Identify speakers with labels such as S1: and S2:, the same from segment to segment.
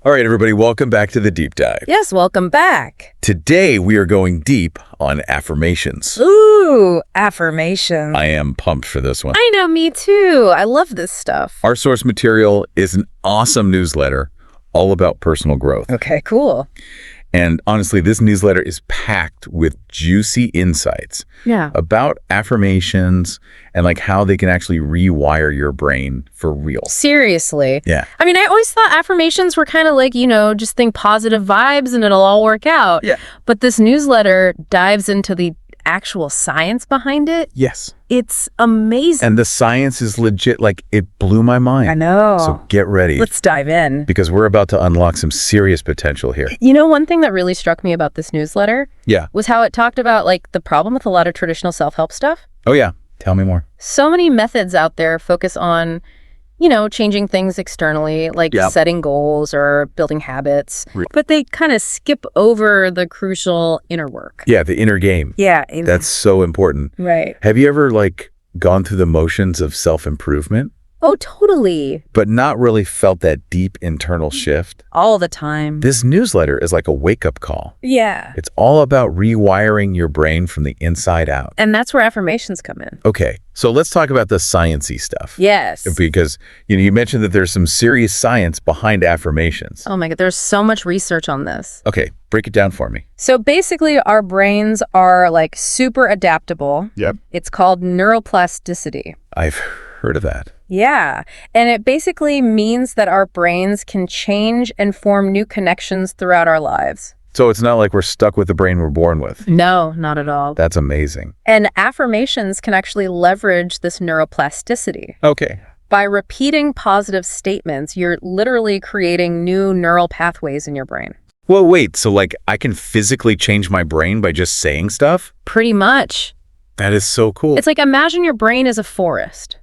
S1: All right, everybody, welcome back to the deep dive.
S2: Yes, welcome back.
S1: Today, we are going deep on affirmations.
S2: Ooh, affirmations.
S1: I am pumped for this one.
S2: I know, me too. I love this stuff.
S1: Our source material is an awesome newsletter all about personal growth.
S2: Okay, cool.
S1: And honestly, this newsletter is packed with juicy insights about affirmations and like how they can actually rewire your brain for real.
S2: Seriously.
S1: Yeah.
S2: I mean, I always thought affirmations were kind of like, just think positive vibes and it'll all work out.
S1: Yeah.
S2: But this newsletter dives into the actual science behind it.
S1: Yes.
S2: It's amazing.
S1: And the science is legit. Like, it blew my mind.
S2: I know.
S1: So get ready.
S2: Let's dive in.
S1: Because we're about to unlock some serious potential here.
S2: One thing that really struck me about this newsletter was how it talked about like the problem with a lot of traditional self-help stuff.
S1: Oh, yeah. Tell me more.
S2: So many methods out there focus on, changing things externally, like setting goals or building habits. But they kind of skip over the crucial inner work.
S1: Yeah, the inner game.
S2: Yeah.
S1: That's so important.
S2: Right.
S1: Have you ever, gone through the motions of self-improvement,
S2: Oh, totally.
S1: but not really felt that deep internal shift?
S2: All the time.
S1: This newsletter is like a wake-up call.
S2: Yeah.
S1: It's all about rewiring your brain from the inside out.
S2: And that's where affirmations come in.
S1: Okay, so let's talk about the science-y stuff.
S2: Yes.
S1: Because, you mentioned that there's some serious science behind affirmations.
S2: Oh my God, there's so much research on this.
S1: Okay, break it down for me.
S2: So basically, our brains are like super adaptable.
S1: Yep.
S2: It's called neuroplasticity.
S1: I've heard of that.
S2: Yeah. And it basically means that our brains can change and form new connections throughout our lives.
S1: So it's not like we're stuck with the brain we're born with.
S2: No, not at all.
S1: That's amazing.
S2: And affirmations can actually leverage this neuroplasticity.
S1: Okay.
S2: By repeating positive statements, you're literally creating new neural pathways in your brain.
S1: Well, wait, so I can physically change my brain by just saying stuff?
S2: Pretty much.
S1: That is so cool.
S2: It's like, imagine your brain is a forest.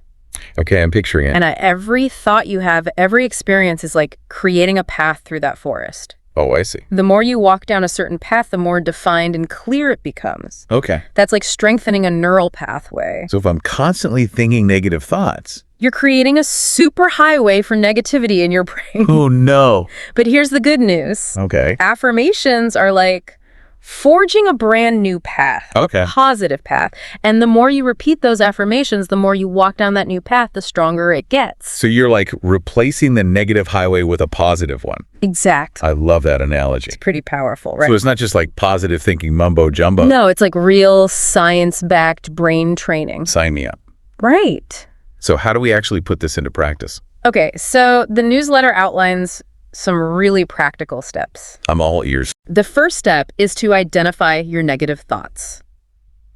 S1: Okay, I'm picturing it.
S2: And every thought you have, every experience is like creating a path through that forest.
S1: Oh, I see.
S2: The more you walk down a certain path, the more defined and clear it becomes.
S1: Okay.
S2: That's like strengthening a neural pathway.
S1: So if I'm constantly thinking negative thoughts...
S2: You're creating a super highway for negativity in your brain.
S1: Oh, no.
S2: But here's the good news.
S1: Okay.
S2: Affirmations are like forging a brand new path.
S1: Okay.
S2: A positive path. And the more you repeat those affirmations, the more you walk down that new path, the stronger it gets.
S1: So you're replacing the negative highway with a positive one.
S2: Exactly.
S1: I love that analogy.
S2: It's pretty powerful, right?
S1: So it's not just positive thinking mumbo jumbo.
S2: No, it's like real science-backed brain training.
S1: Sign me up.
S2: Right.
S1: So how do we actually put this into practice?
S2: Okay, so the newsletter outlines some really practical steps.
S1: I'm all ears.
S2: The first step is to identify your negative thoughts.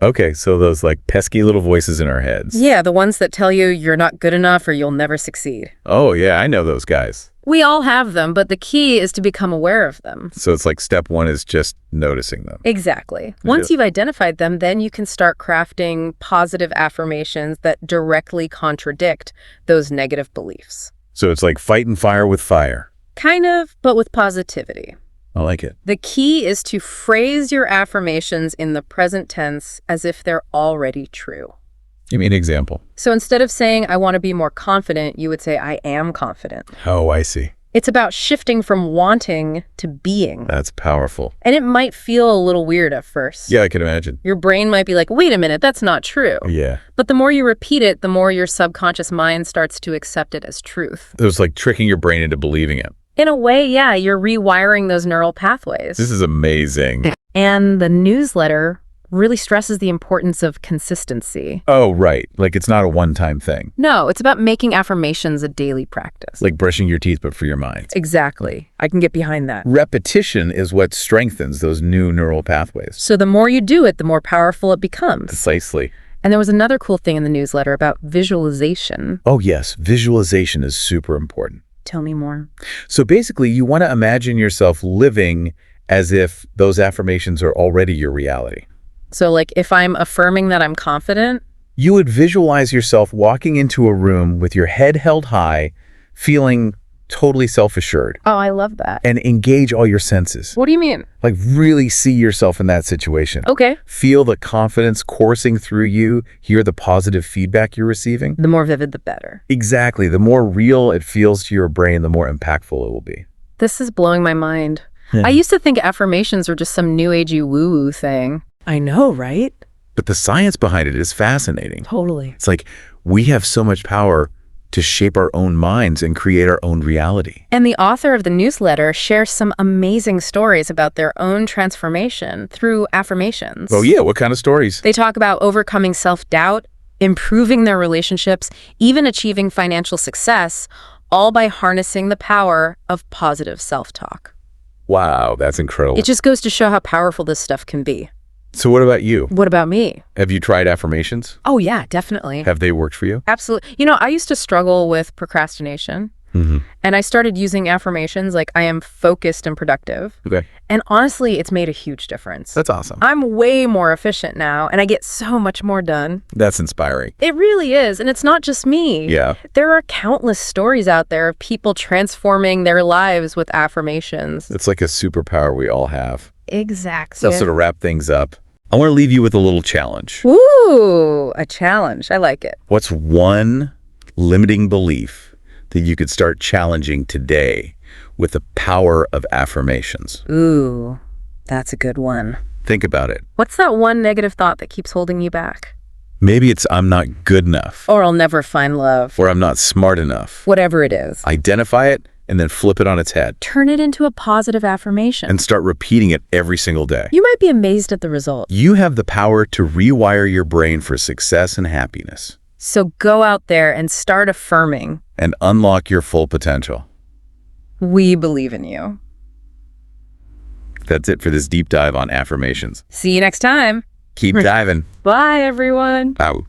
S1: Okay, so those pesky little voices in our heads.
S2: Yeah, the ones that tell you you're not good enough or you'll never succeed.
S1: Oh, yeah, I know those guys.
S2: We all have them, but the key is to become aware of them.
S1: So it's step one is just noticing them.
S2: Exactly. Once you've identified them, then you can start crafting positive affirmations that directly contradict those negative beliefs.
S1: So it's like fighting fire with fire.
S2: Kind of, but with positivity.
S1: I like it.
S2: The key is to phrase your affirmations in the present tense as if they're already true.
S1: Give me an example.
S2: So instead of saying, I want to be more confident, you would say, I am confident.
S1: Oh, I see.
S2: It's about shifting from wanting to being.
S1: That's powerful.
S2: And it might feel a little weird at first.
S1: Yeah, I can imagine.
S2: Your brain might be like, wait a minute, that's not true.
S1: Yeah.
S2: But the more you repeat it, the more your subconscious mind starts to accept it as truth.
S1: It was tricking your brain into believing it.
S2: In a way, yeah, you're rewiring those neural pathways.
S1: This is amazing.
S2: And the newsletter really stresses the importance of consistency.
S1: Oh, right. It's not a one-time thing.
S2: No, it's about making affirmations a daily practice.
S1: Like brushing your teeth, but for your mind.
S2: Exactly. I can get behind that.
S1: Repetition is what strengthens those new neural pathways.
S2: So the more you do it, the more powerful it becomes.
S1: Precisely.
S2: And there was another cool thing in the newsletter about visualization.
S1: Oh, yes. Visualization is super important.
S2: Tell me more.
S1: So basically, you want to imagine yourself living as if those affirmations are already your reality.
S2: So if I'm affirming that I'm confident,
S1: you would visualize yourself walking into a room with your head held high, feeling totally self-assured.
S2: Oh, I love that.
S1: And engage all your senses.
S2: What do you mean?
S1: Really see yourself in that situation.
S2: Okay.
S1: Feel the confidence coursing through you, hear the positive feedback you're receiving.
S2: The more vivid, the better.
S1: Exactly. The more real it feels to your brain, the more impactful it will be.
S2: This is blowing my mind.
S1: Yeah.
S2: I used to think affirmations were just some new agey woo-woo thing.
S3: I know, right?
S1: But the science behind it is fascinating.
S3: Totally.
S1: It's like we have so much power to shape our own minds and create our own reality.
S2: And the author of the newsletter shares some amazing stories about their own transformation through affirmations.
S1: Oh yeah, what kind of stories?
S2: They talk about overcoming self-doubt, improving their relationships, even achieving financial success, all by harnessing the power of positive self-talk.
S1: Wow, that's incredible.
S2: It just goes to show how powerful this stuff can be.
S1: So what about you?
S2: What about me?
S1: Have you tried affirmations?
S2: Oh, yeah, definitely.
S1: Have they worked for you?
S2: Absolutely. You know, I used to struggle with procrastination. And I started using affirmations like I am focused and productive.
S1: Okay.
S2: And honestly, it's made a huge difference.
S1: That's awesome.
S2: I'm way more efficient now, and I get so much more done.
S1: That's inspiring.
S2: It really is. And it's not just me.
S1: Yeah.
S2: There are countless stories out there of people transforming their lives with affirmations.
S1: It's like a superpower we all have.
S2: Exactly.
S1: So sort of wrap things up, I want to leave you with a little challenge.
S2: Ooh, a challenge. I like it.
S1: What's one limiting belief that you could start challenging today with the power of affirmations?
S2: Ooh, that's a good one.
S1: Think about it.
S2: What's that one negative thought that keeps holding you back?
S1: Maybe it's I'm not good enough.
S2: Or I'll never find love.
S1: Or I'm not smart enough.
S2: Whatever it is.
S1: Identify it and then flip it on its head.
S2: Turn it into a positive affirmation.
S1: And start repeating it every single day.
S2: You might be amazed at the result.
S1: You have the power to rewire your brain for success and happiness.
S2: So go out there and start affirming.
S1: And unlock your full potential.
S2: We believe in you.
S1: That's it for this deep dive on affirmations.
S2: See you next time.
S1: Keep diving.
S2: Bye, everyone.
S1: Out.